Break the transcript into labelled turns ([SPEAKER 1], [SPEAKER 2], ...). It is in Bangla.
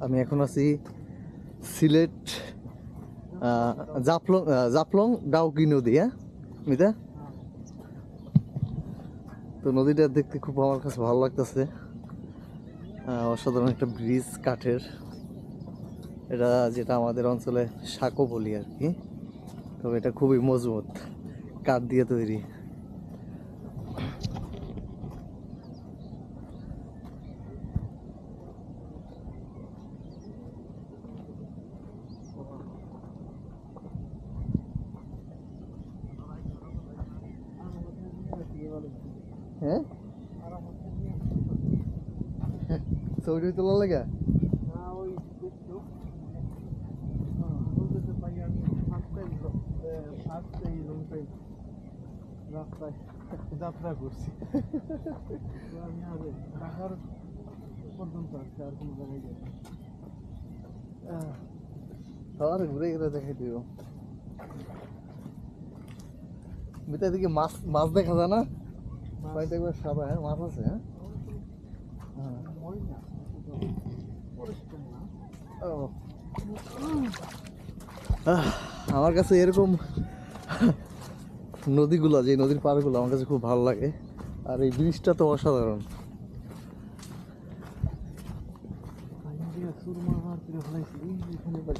[SPEAKER 1] আমি এখন আছি সিলেট জাফলং জাফলং ডাউকি নদী। হ্যাঁ মিতা, তো নদীটা দেখতে খুব আমার কাছে ভালো লাগতেছে। অসাধারণ একটা ব্রিজ কাঠের, এটা যেটা আমাদের অঞ্চলে সাঁকো বলি আর কি, তবে এটা খুবই মজবুত, কাঠ দিয়ে তৈরি। হ্যাঁ ছবি তোলার লাগে
[SPEAKER 2] রাস্তায় যাত্রা করছি। আমি আজ ঢাকার পর্যন্ত আসছি, আর কোনো জায়গায় যাই
[SPEAKER 1] সবার ঘুরে ঘুরে দেখাই দিব। মিতা এদিকে মাছ মাছ দেখা যায় না, পানিটা একবার সাদা। হ্যাঁ মাছ আছে। হ্যাঁ আমার কাছে এরকম নদীগুলো, যে নদীর পাড়গুলো আমার কাছে খুব ভালো লাগে, আর এই ব্রিজটা তো অসাধারণ।
[SPEAKER 2] সুরমা